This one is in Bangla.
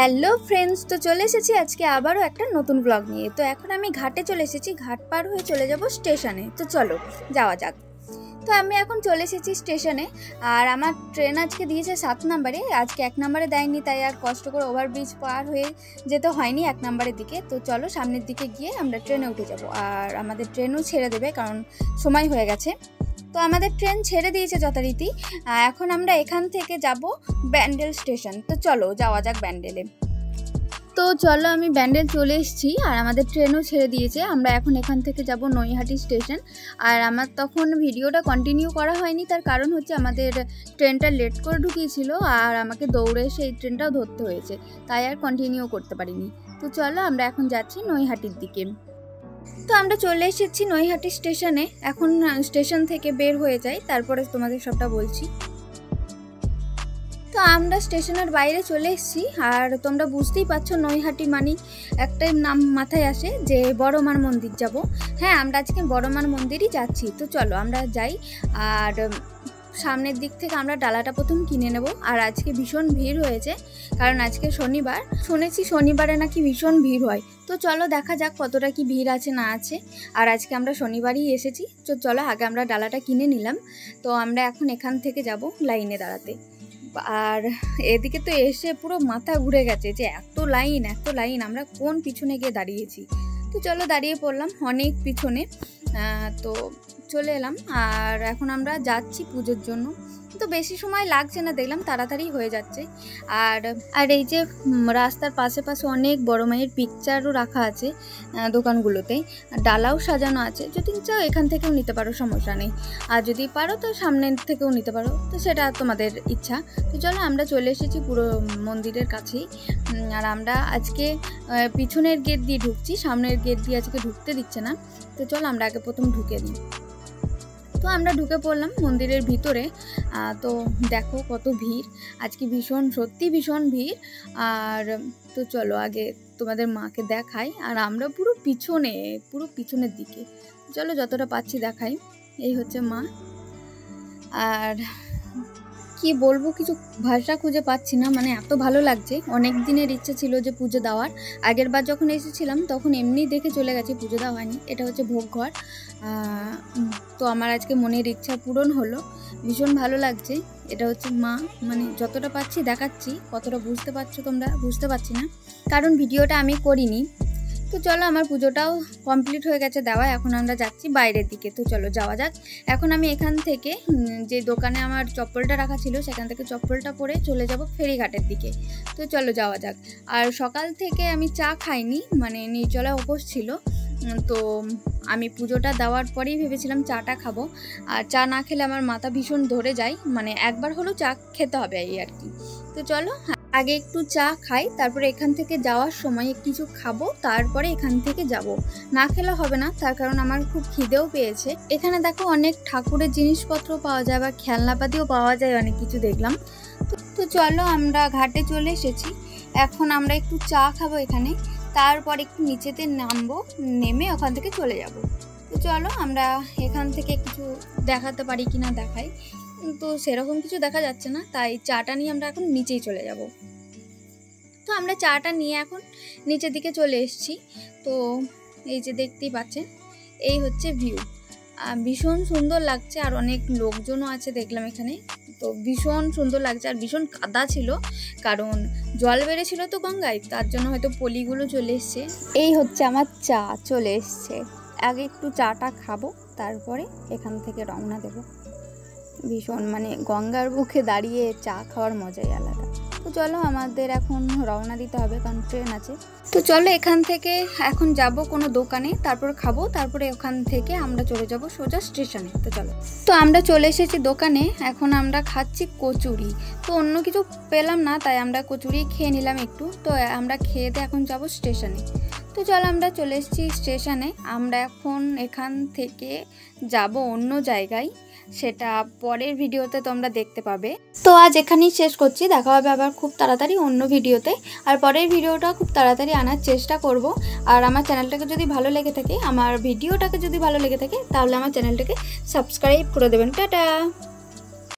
হ্যালো ফ্রেন্ডস, তো চলে এসেছি আজকে আবারও একটা নতুন ব্লগ নিয়ে। তো এখন আমি ঘাটে চলে এসেছি, ঘাট পার হয়ে চলে যাব স্টেশনে। তো চলো যাওয়া যাক। তো আমি এখন চলে এসেছি স্টেশনে, আর আমার ট্রেন আজকে দিয়েছে 7 নম্বরে, আজকে 1 নম্বরে দেয়নি, তাই আর কষ্ট করে ওভারব্রিজ পার হয়ে যেতে হয়নি 1 নম্বরের দিকে। তো চলো সামনের দিকে গিয়ে আমরা ট্রেনে উঠে যাব, আর আমাদের ট্রেনও ছেড়ে দেবে কারণ সময় হয়ে গেছে। তো আমাদের ট্রেন ছেড়ে দিয়েছে যথারীতি। এখন আমরা এখান থেকে যাব ব্যান্ডেল স্টেশন। তো চলো যাওয়া যাক ব্যান্ডেলে। তো চলো আমি ব্যান্ডেল চলে এসেছি, আর আমাদের ট্রেনও ছেড়ে দিয়েছে। আমরা এখন এখান থেকে যাব নৈহাটি স্টেশন। আর আমার তখন ভিডিওটা কন্টিনিউ করা হয়নি, তার কারণ হচ্ছে আমাদের ট্রেনটা লেট করে ঢুকিয়েছিল, আর আমাকে দৌড়ে এসে এই ট্রেনটাও ধরতে হয়েছে, তাই আর কন্টিনিউ করতে পারিনি। তো চলো আমরা এখন যাচ্ছি নৈহাটির দিকে। তো আমরা চলে এসেছি নৈহাটি স্টেশনে। এখন স্টেশন থেকে বের হয়ে যাই, তারপরে তোমাদের সবটা বলছি। তো আমরা স্টেশনের বাইরে চলে এসেছি, আর তোমরা বুঝতেই পারছো নৈহাটি মানে একটাই নাম মাথায় আসে যে বড়মার মন্দির যাব। হ্যাঁ, আমরা আজকে বড়মার মন্দিরই যাচ্ছি। তো চলো আমরা যাই। আর সামনের দিক থেকে আমরা ডালাটা প্রথম কিনে নেব। আর আজকে ভীষণ ভিড় হয়েছে, কারণ আজকে শনিবার, শুনেছি শনিবারে নাকি ভীষণ ভিড় হয়। তো চলো দেখা যাক কতটা কি ভিড় আছে না আছে। আর আজকে আমরা শনিবারই এসেছি। তো চলো আগে আমরা ডালাটা কিনে নিলাম। তো আমরা এখন এখান থেকে যাব লাইনে দাঁড়াতে। আর এদিকে তো এসে পুরো মাথা ঘুরে গেছে যে এত লাইন, আমরা কোন পিছনে গিয়ে দাঁড়িয়েছি। তো চলো দাঁড়িয়ে পড়লাম অনেক পিছনে। তো চলে এলাম, আর এখন আমরা যাচ্ছি পুজোর জন্য। তো বেশি সময় লাগছে না, দেখলাম তাড়াতাড়ি হয়ে যাচ্ছে। আর এই যে রাস্তার পাশে অনেক বড় মায়ের পিকচারও রাখা আছে দোকানগুলোতে, ডালাও সাজানো আছে। যদি চাও এখান থেকেও নিতে পারো, সমস্যা নেই। আর যদি পারো তো সামনের থেকেও নিতে পারো, তো সেটা তোমাদের ইচ্ছা। তো চলো আমরা চলে এসেছি পুরো মন্দিরের কাছেই। আর আমরা আজকে পিছনের গেট দিয়ে ঢুকছি, সামনের গেট দিয়ে আজকে ঢুকতে দিচ্ছে না। তো চলো আমরা আগে প্রথম ঢুকে দিই। তো আমরা ঢুকে পড়লাম মন্দিরের ভিতরে। তো দেখো কত ভিড় আজকে, সত্যি ভীষণ ভিড়। আর তো চলো আগে তোমাদের মাকে দেখাই। আর আমরা পুরো পিছনের দিকে, চলো যতটা পাচ্ছি দেখাই। এই হচ্ছে মা। আর কি বলবো, কিছু ভাষা খুঁজে পাচ্ছি না, মানে এত ভালো লাগছে। অনেক দিনের ইচ্ছে ছিল যে পুজো দেওয়ার। আগের বার যখন এসেছিলাম তখন এমনি দেখে চলে গেছি, পুজো দেওয়া হয়নি। এটা হচ্ছে ভোগঘর। তো আমার আজকে মনের ইচ্ছা পূরণ হলো, ভীষণ ভালো লাগছে। এটা হচ্ছে মা, মানে যতটা পাচ্ছি দেখাচ্ছি, কতটা বুঝতে পারছো তোমরা বুঝতে পারছি না, কারণ ভিডিওটা আমি করিনি। তো চলো আমার পুজোটাও কমপ্লিট হয়ে গেছে দেওয়া, এখন আমরা যাচ্ছি বাইরের দিকে। তো চলো যাওয়া যাক। এখন আমি এখান থেকে যে দোকানে আমার চপ্পলটা রাখা ছিল সেখান থেকে চপ্পলটা পরে চলে যাব ফেরিঘাটের দিকে। তো চলো যাওয়া যাক। আর সকাল থেকে আমি চা খাইনি, মানে নির্জলা উপোস ছিল। তো আমি পুজোটা দেওয়ার পরেই ভেবেছিলাম চাটা খাবো, আর চা না খেলে আমার মাথা ভীষণ ধরে যায়, মানে একবার হলেও চা খেতে হবে এই আর কি। তো চলো আগে একটু চা খাই, তারপরে এখান থেকে যাওয়ার সময় কিছু খাবো, তারপরে এখান থেকে যাব। না খেলে হবে না, তার কারণ আমার খুব খিদেও পেয়েছে। এখানে দেখো অনেক ঠাকুরের জিনিসপত্র পাওয়া যায়, বা খেলনাপাতিও পাওয়া যায়, অনেক কিছু দেখলাম। তো চলো আমরা ঘাটে চলে এসেছি। এখন আমরা একটু চা খাবো এখানে, তারপর একটু নিচেতে নামবো, নেমে ওখান থেকে চলে যাব। তো চলো আমরা এখান থেকে কিছু দেখাতে পারি কিনা দেখাই। তো সেরকম কিছু দেখা যাচ্ছে না, তাই চাটা নিয়ে আমরা এখন নিচেই চলে যাব। তো আমরা চাটা নিয়ে এখন নিচের দিকে চলে এসেছি। তো এই যে দেখতেই পাচ্ছেন, এই হচ্ছে ভিউ। ভীষণ সুন্দর লাগছে, আর অনেক লোকজনও আছে দেখলাম এখানে। তো ভীষণ সুন্দর লাগছে, আর ভীষণ কাদা ছিল, কারণ জল বেড়েছিল তো গঙ্গায়, তার জন্য হয়তো পলিগুলো চলে এসছে। এই হচ্ছে আমার চা চলে এসছে। আগে একটু চাটা খাবো, তারপরে এখান থেকে রওনা দেব। ভীষণ মানে গঙ্গার বুকে দাঁড়িয়ে চা খাওয়ার মজাই আলাদা। তো চলো আমাদের এখন রওনা দিতে হবে, কারণ ট্রেন আছে। তো চলো এখান থেকে এখন যাব কোনো দোকানে, তারপর খাবো, তারপরে ওখান থেকে আমরা চলে যাব সোজা স্টেশনে। তো চলো, তো আমরা চলে এসেছি দোকানে। এখন আমরা খাচ্ছি কচুরি। তো অন্য কিছু পেলাম না, তাই আমরা কচুরি খেয়ে নিলাম একটু। তো আমরা খেয়ে দিয়ে এখন যাব স্টেশনে। তো চলো আমরা চলে এসেছি স্টেশনে। আমরা এখন এখান থেকে যাব অন্য জায়গায়, সেটা পরের ভিডিওতে তোমরা দেখতে পাবে। তো আজ এখানেই শেষ করছি, দেখা হবে আবার খুব তাড়াতাড়ি অন্য ভিডিওতে। আর পরের ভিডিওটা খুব তাড়াতাড়ি আনার চেষ্টা করব। আর আমার চ্যানেলটাকে যদি ভালো লেগে থাকে, আমার ভিডিওটাকে যদি ভালো লেগে থাকে, তাহলে আমার চ্যানেলটাকে সাবস্ক্রাইব করে দেবেন। টাটা।